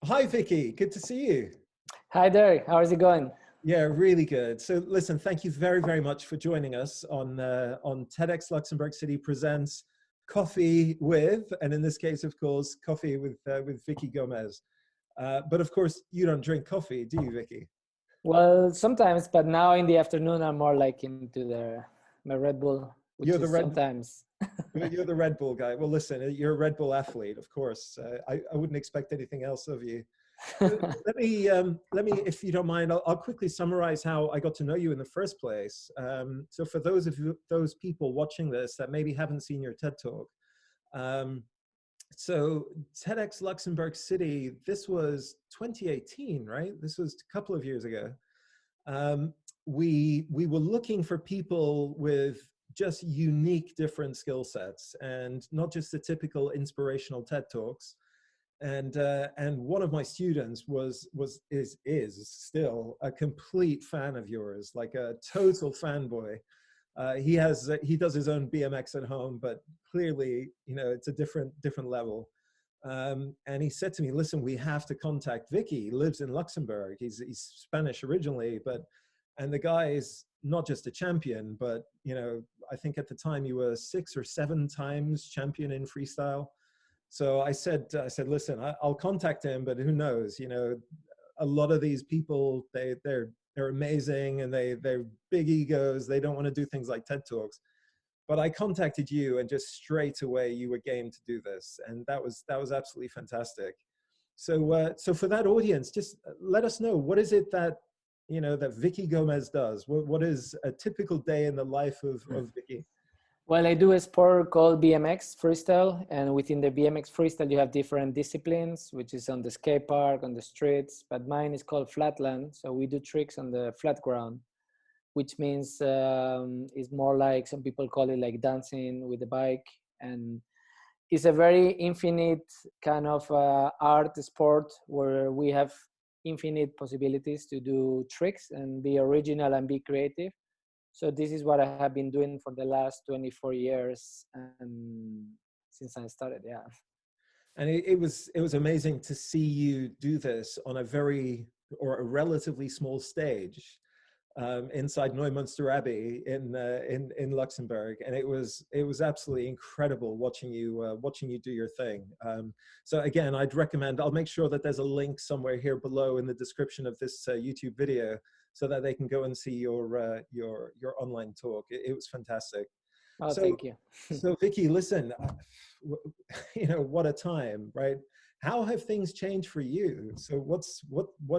Hi, Vicky. Good to see you. Hi there. How is it going? Yeah, really good. So listen, thank you very, very much for joining us on TEDxLuxembourgCity presents Coffee with, and in this case, of course, Coffee with Viki Gomez. But of course, you don't drink coffee, do you, Vicky? Well, sometimes, but now in the afternoon, I'm more like into my Red Bull, which You're the is sometimes. you're the Red Bull guy. Well, listen, you're a Red Bull athlete, of course. I wouldn't expect anything else of you. Let me, if you don't mind, I'll quickly summarize how I got to know you in the first place. So for those people watching this that maybe haven't seen your TED Talk, so TEDx Luxembourg City, this was 2018, right? This was a couple of years ago. We were looking for people with just unique, different skill sets, and not just the typical inspirational TED Talks. And one of my students is still a complete fan of yours, like a total fanboy. He does his own BMX at home, but clearly, you know, it's a different level. And he said to me, "Listen, we have to contact Viki. He lives in Luxembourg. He's Spanish originally, and the guy is not just a champion, but you know, I think at the time you were 6 or 7 times champion in freestyle." So I said, listen, I'll contact him, but who knows? You know, a lot of these people, they're amazing, and they're big egos. They don't want to do things like TED Talks. But I contacted you, and just straight away you were game to do this, and that was absolutely fantastic. So so for that audience, just let us know, what is it that that Viki Gomez does? What is a typical day in the life of Viki? Well, I do a sport called BMX freestyle, and within the BMX freestyle, you have different disciplines, which is on the skate park, on the streets, but mine is called flatland. So we do tricks on the flat ground, which means it's more like, some people call it like dancing with the bike. And it's a very infinite kind of art sport where we have infinite possibilities to do tricks and be original and be creative. So this is what I have been doing for the last 24 years, and since I started, yeah. And it was amazing to see you do this on a relatively small stage inside Neumünster Abbey in Luxembourg, and it was absolutely incredible watching you do your thing. So again, I'd recommend, I'll make sure that there's a link somewhere here below in the description of this YouTube video, so that they can go and see your online talk. It was fantastic. Oh, So, thank you. so Viki, listen, you know, what a time, right? How have things changed for you? So what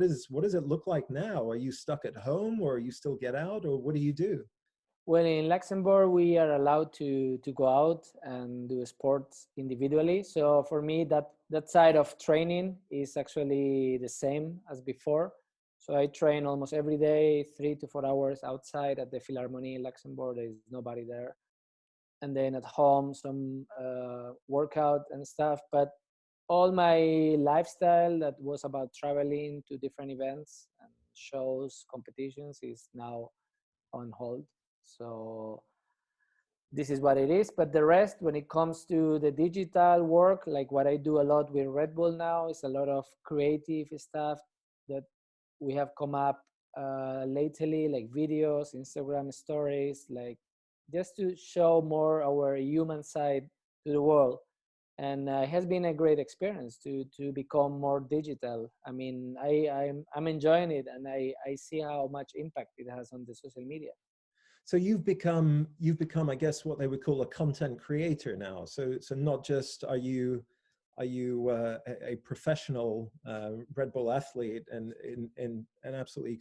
does it look like now? Are you stuck at home, or you still get out, or what do you do? Well, in Luxembourg, we are allowed to go out and do sports individually. So for me, that side of training is actually the same as before. So I train almost every day, 3 to 4 hours outside at the Philharmonie in Luxembourg. There is nobody there. And then at home, some workout and stuff. But all my lifestyle that was about traveling to different events and shows, competitions, is now on hold. So this is what it is. But the rest, when it comes to the digital work, like what I do a lot with Red Bull now, is a lot of creative stuff that we have come up lately, like videos, Instagram stories, like just to show more our human side to the world. And it has been a great experience to become more digital. I mean, I'm enjoying it, and I see how much impact it has on the social media. So you've become, I guess, what they would call a content creator now. So not just are you a professional Red Bull athlete and in an absolutely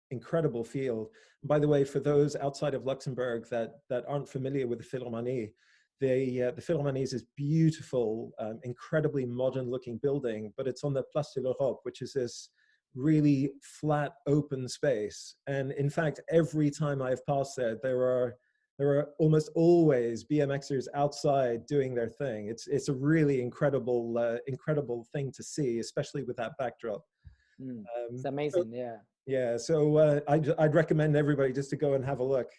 incredible field. By the way, for those outside of Luxembourg that aren't familiar with the Philharmonie, the Philharmonie is this beautiful, incredibly modern-looking building, but it's on the Place de l'Europe, which is this really flat, open space. And in fact, every time I've passed there are almost always BMXers outside doing their thing. It's a really incredible thing to see, especially with that backdrop. It's amazing, yeah. Yeah, so I'd recommend everybody just to go and have a look.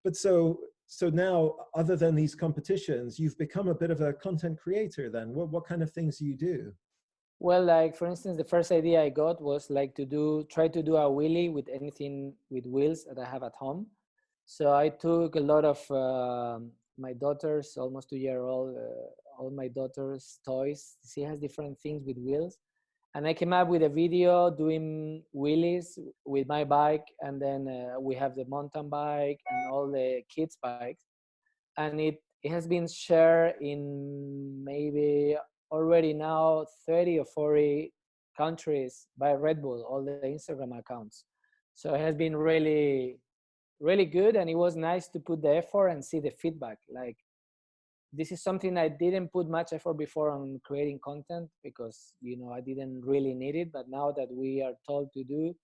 But so now, other than these competitions, you've become a bit of a content creator then. What kind of things do you do? Well, like for instance, the first idea I got was like try to do a wheelie with anything with wheels that I have at home. So I took a lot of my daughter's almost 2 year old, all my daughter's toys. She has different things with wheels, and I came up with a video doing wheelies with my bike, and then we have the mountain bike and all the kids' bikes, and it has been shared in maybe already now 30 or 40 countries by Red Bull, all the Instagram accounts. So it has been really good, and it was nice to put the effort and see the feedback. Like, this is something I didn't put much effort before on creating content, because I didn't really need it, but now that we are told to do,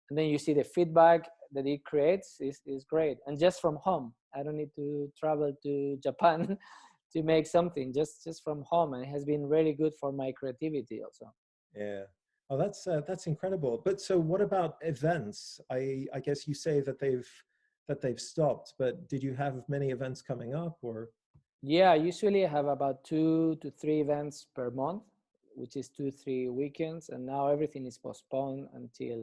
and then you see the feedback that it creates is great. And just from home, I don't need to travel to Japan to make something, just from home, and it has been really good for my creativity also. Yeah. Oh, that's incredible. But so what about events? I guess you say that they've stopped, but did you have many events coming up, or? Yeah, usually I have about 2 to 3 events per month, which is 2, 3 weekends, and now everything is postponed until,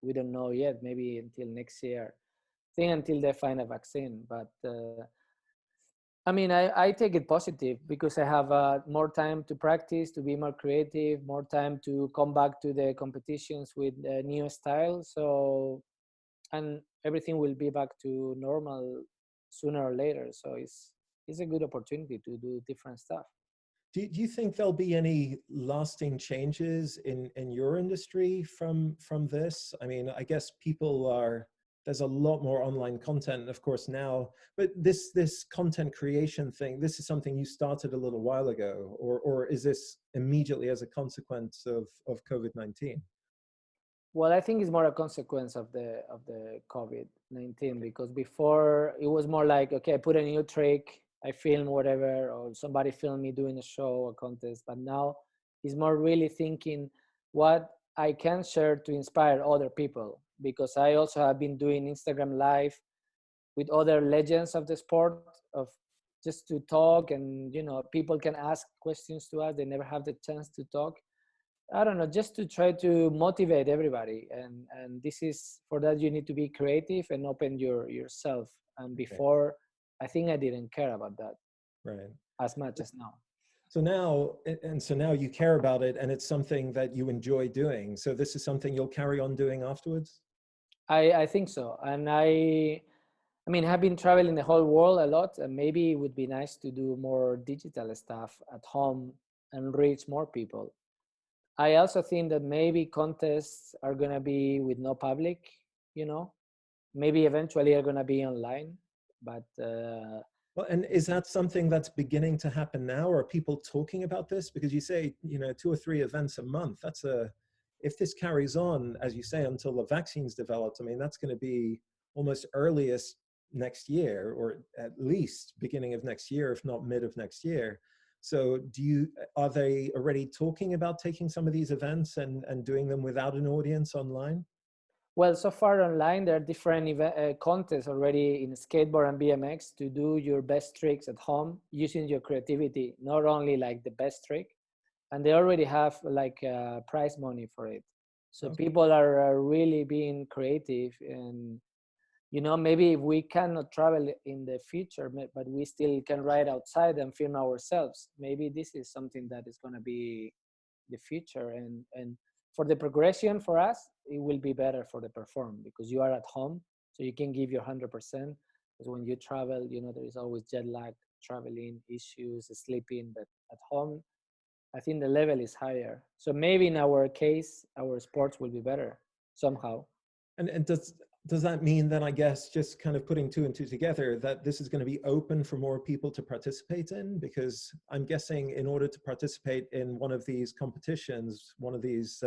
we don't know yet, maybe until next year. I think until they find a vaccine. But I mean, I take it positive, because I have more time to practice, to be more creative, more time to come back to the competitions with a new style. So, and everything will be back to normal sooner or later. So it's a good opportunity to do different stuff. Do you think there'll be any lasting changes in your industry from this? I mean, I guess there's a lot more online content, of course, now, but this content creation thing, this is something you started a little while ago, or is this immediately as a consequence of COVID-19? Well, I think it's more a consequence of the COVID-19, because before it was more like, okay, I put a new trick, I film whatever, or somebody filmed me doing a show or contest. But now it's more really thinking what I can share to inspire other people, because I also have been doing Instagram live with other legends of the sport, of just to talk, and people can ask questions to us. They never have the chance to talk. I don't know, just to try to motivate everybody. And this is, for that you need to be creative and open yourself. And Okay, before, I think I didn't care about that right. as much as now. So now you care about it, and it's something that you enjoy doing. So this is something you'll carry on doing afterwards? I think so. And I mean, I've been traveling the whole world a lot, and maybe it would be nice to do more digital stuff at home and reach more people. I also think that maybe contests are going to be with no public, you know, maybe eventually are going to be online, but Well, and is that something that's beginning to happen now? Or are people talking about this? Because you say, 2 or 3 events a month. If this carries on, as you say, until the vaccine's developed, I mean, that's going to be almost earliest next year, or at least beginning of next year, if not mid of next year. So are they already talking about taking some of these events and doing them without an audience online? well, so far online, there are different contests already in skateboard and BMX to do your best tricks at home using your creativity, not only like the best trick. And they already have like prize money for it. So Okay. people are really being creative. And, maybe if we cannot travel in the future, but we still can ride outside and film ourselves, maybe this is something that is going to be the future. And for the progression for us, it will be better for the perform, because you are at home, so you can give your 100%. Because when you travel, there is always jet lag, traveling issues, sleeping. But at home, I think the level is higher. So maybe in our case, our sports will be better somehow. And does that mean then, I guess, just kind of putting two and two together, that this is going to be open for more people to participate in? Because I'm guessing in order to participate in one of these competitions, one of these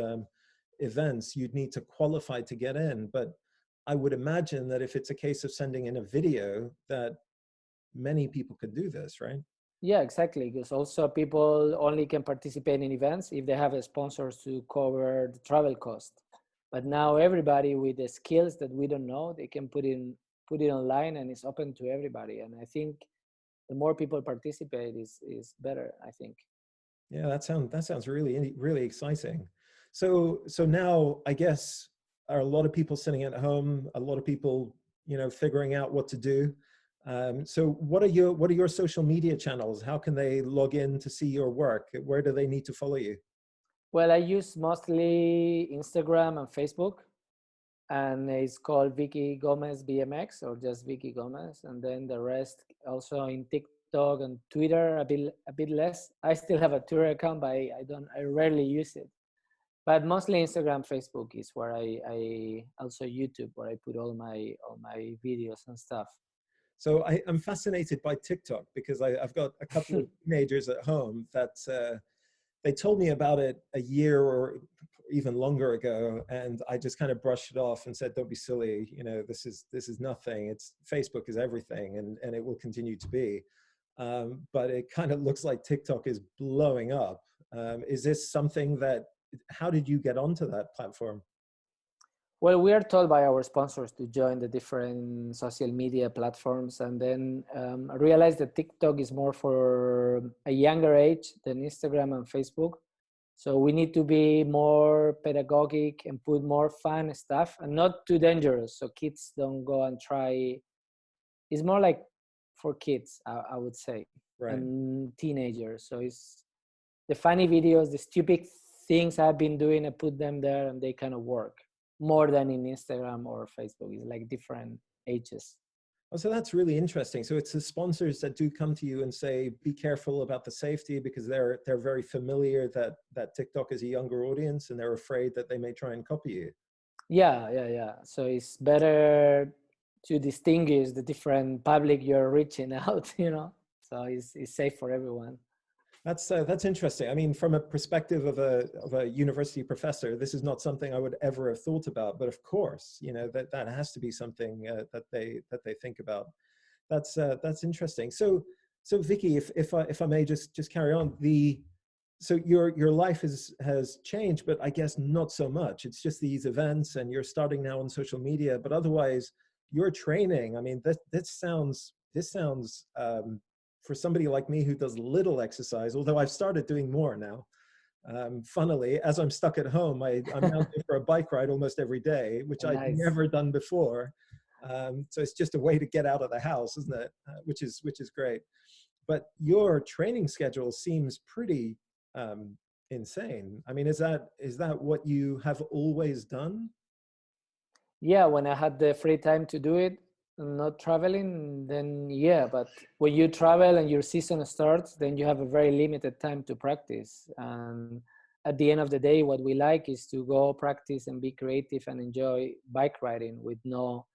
events, you'd need to qualify to get in. But I would imagine that if it's a case of sending in a video, that many people could do this, right? Yeah, exactly. Because also people only can participate in events if they have sponsors to cover the travel cost. But now everybody with the skills that we don't know, they can put it online, and it's open to everybody. And I think the more people participate is better, I think. Yeah, that sounds really really exciting. So now I guess are a lot of people sitting at home, a lot of people, you know, figuring out what to do. So what are your social media channels? How can they log in to see your work? Where do they need to follow you? Well, I use mostly Instagram and Facebook, and it's called Viki Gomez BMX or just Viki Gomez. And then the rest also in TikTok and Twitter a bit less. I still have a Twitter account, but I rarely use it. But mostly Instagram, Facebook is where I also YouTube, where I put all my videos and stuff. So I'm fascinated by TikTok because I've got a couple of teenagers at home that they told me about it a year or even longer ago, and I just kind of brushed it off and said, "Don't be silly. You know, this is nothing. It's Facebook is everything, and it will continue to be." But it kind of looks like TikTok is blowing up. Is this something that? How did you get onto that platform? Well, we are told by our sponsors to join the different social media platforms, and then I realized that TikTok is more for a younger age than Instagram and Facebook. So we need to be more pedagogic and put more fun stuff and not too dangerous, so kids don't go and try. It's more like for kids, I would say, Right. and teenagers. So it's the funny videos, the stupid things I've been doing. I put them there, and they kind of work more than in Instagram or Facebook. It's like different ages. Oh, so that's really interesting. So it's the sponsors that do come to you and say, "Be careful about the safety," because they're very familiar that TikTok is a younger audience, and they're afraid that they may try and copy you. Yeah. So it's better to distinguish the different public you're reaching out, So it's safe for everyone. That's interesting. I mean, from a perspective of a university professor, this is not something I would ever have thought about. But of course, you know that has to be something that they think about. That's interesting. So Viki, if I may just carry on, so your life has changed, but I guess not so much. It's just these events, and you're starting now on social media. But otherwise, your training. I mean, this sounds for somebody like me who does little exercise. Although I've started doing more now. Funnily, as I'm stuck at home, I'm now going for a bike ride almost every day, which I'd Nice. never done before. So it's just a way to get out of the house, isn't it? Which is great. But your training schedule seems pretty um, insane. I mean, is that what you have always done? Yeah, when I had the free time to do it, not traveling, then yeah. But when you travel and your season starts, then you have a very limited time to practice. And at the end of the day, what we like is to go practice and be creative and enjoy bike riding with no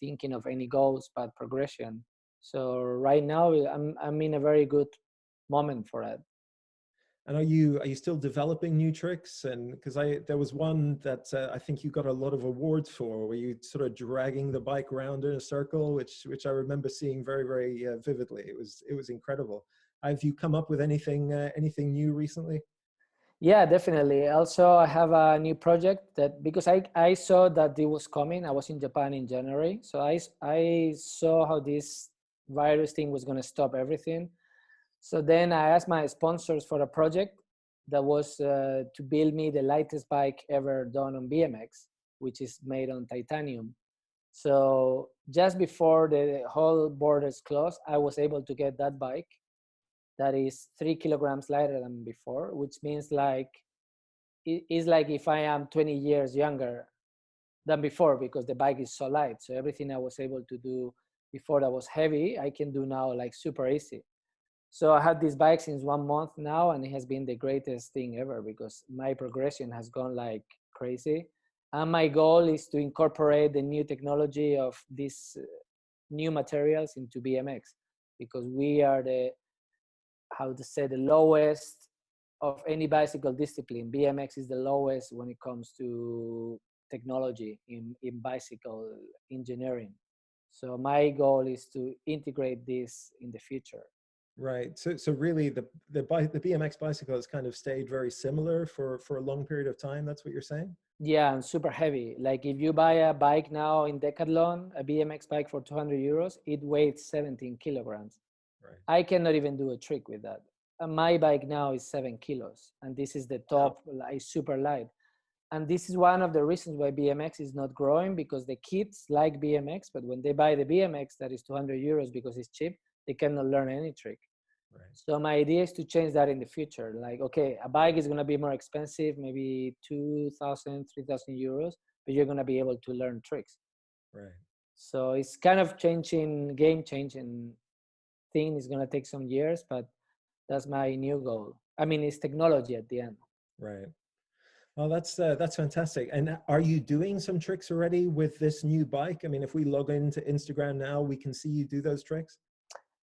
thinking of any goals but progression. So right now, I'm in a very good moment for it. And are you still developing new tricks? And because there was one that I think you got a lot of awards for, where you sort of dragging the bike around in a circle, which I remember seeing very vividly. It was incredible. Have you come up with anything new recently? Yeah, definitely. Also, I have a new project that because I saw that it was coming. I was in Japan in January. So I saw how this virus thing was going to stop everything. So then I asked my sponsors for a project that was to build me the lightest bike ever done on BMX, which is made on titanium. So just before the whole borders closed, I was able to get that bike that is 3 kilograms lighter than before, which means like it's like if I am 20 years younger than before because the bike is so light. So everything I was able to do before that was heavy, I can do now like super easy. So I had this bike since 1 month now, and it has been the greatest thing ever because my progression has gone like crazy. And my goal is to incorporate the new technology of these new materials into BMX because we are how to say, the lowest of any bicycle discipline. BMX is the lowest when it comes to technology in bicycle engineering. So my goal is to integrate this in the future. Right. So really, the BMX bicycle has kind of stayed very similar for a long period of time. That's what you're saying? Yeah, and super heavy. Like if you buy a bike now in Decathlon, a BMX bike for 200 euros, it weighs 17 kilograms. Right. I cannot even do a trick with that. my bike now is 7 kilos, and this is the top, like super light. And this is one of the reasons why BMX is not growing, because the kids like BMX, but when they buy the BMX that is 200 euros because it's cheap, they cannot learn any trick. Right. So my idea is to change that in the future. Like, okay, a bike is going to be more expensive, maybe 2,000, 3,000 euros, but you're going to be able to learn tricks. Right. So it's kind of changing, game changing thing. It's going to take some years, but that's my new goal. I mean, it's technology at the end. Right. Well, that's fantastic. And are you doing some tricks already with this new bike? I mean, if we log into Instagram now, we can see you do those tricks.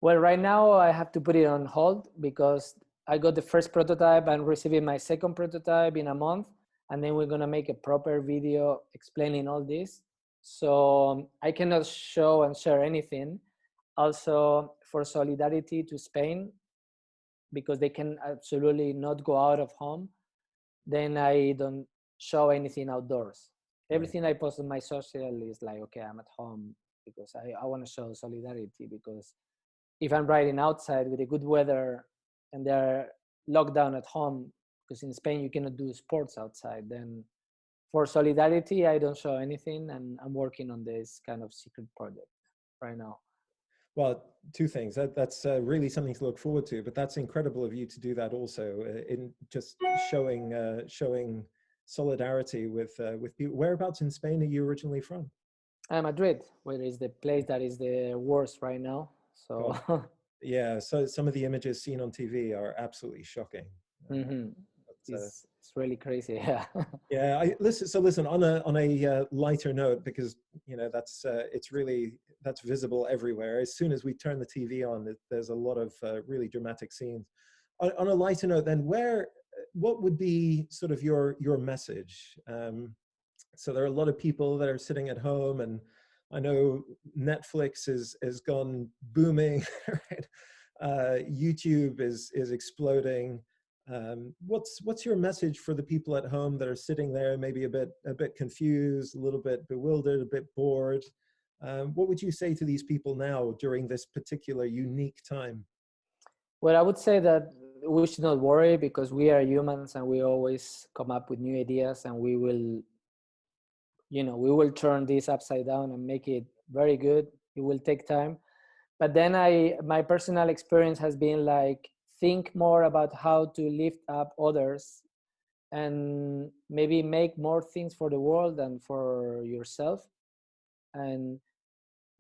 Well, right now I have to put it on hold because I got the first prototype. I'm receiving my second prototype in a month, and then we're gonna make a proper video explaining all this. So I cannot show and share anything. Also, for solidarity to Spain, because they can absolutely not go out of home, then I don't show anything outdoors. Everything I post on my social is like, okay, I'm at home, because I want to show solidarity, because if I'm riding outside with the good weather and they're locked down at home, because in Spain you cannot do sports outside, then for solidarity, I don't show anything, and I'm working on this kind of secret project right now. Well, two things. That's really something to look forward to. But that's incredible of you to do that also, in just showing solidarity with people. Whereabouts in Spain are you originally from? Madrid, where is the place that is the worst right now. So yeah, so some of the images seen on TV are absolutely shocking. It's really crazy. Yeah. Yeah, listen on a lighter note, because you know that's visible everywhere. As soon as we turn the TV on, there's a lot of really dramatic scenes. On a lighter note, then, what would be sort of your message? So there are a lot of people that are sitting at home, and I know Netflix has gone booming, right? YouTube is exploding. What's your message for the people at home that are sitting there, maybe a bit confused, a little bit bewildered, a bit bored? What would you say to these people now during this particular unique time? Well, I would say that we should not worry, because we are humans and we always come up with new ideas, and we will turn this upside down and make it very good. It will take time. But then my personal experience has been like, think more about how to lift up others, and maybe make more things for the world than for yourself. And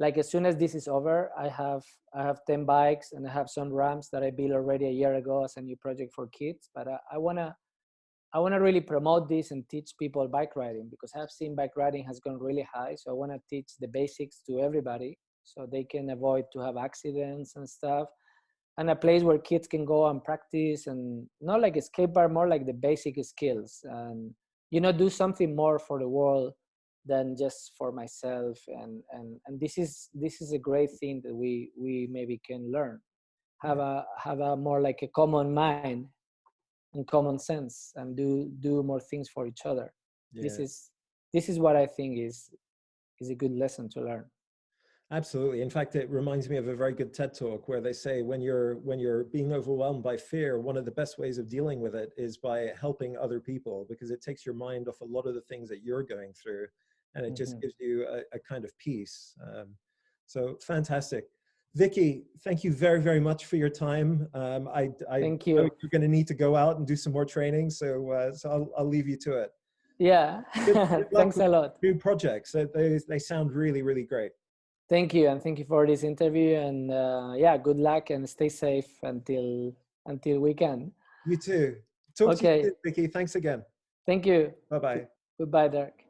like, as soon as this is over, I have 10 bikes, and I have some ramps that I built already a year ago as a new project for kids. But I wanna really promote this and teach people bike riding, because I've seen bike riding has gone really high. So I want to teach the basics to everybody, so they can avoid to have accidents and stuff. And a place where kids can go and practice, and not like a skate park, more like the basic skills, and do something more for the world than just for myself. And this is a great thing that we maybe can learn, have a more like a common mind and common sense, and do more things for each other. Yeah. This is what I think is a good lesson to learn. Absolutely. In fact, it reminds me of a very good TED talk where they say when you're being overwhelmed by fear, one of the best ways of dealing with it is by helping other people, because it takes your mind off a lot of the things that you're going through, and it just gives you a kind of peace. So fantastic. Viki, thank you very, very much for your time. Thank you. know you're going to need to go out and do some more training, so I'll leave you to it. Yeah. Good Thanks a lot. New projects. They sound really, really great. Thank you, and thank you for this interview. And yeah, good luck, and stay safe until weekend. You too. Talk to you soon, Viki. Thanks again. Thank you. Bye-bye. Goodbye, Derek.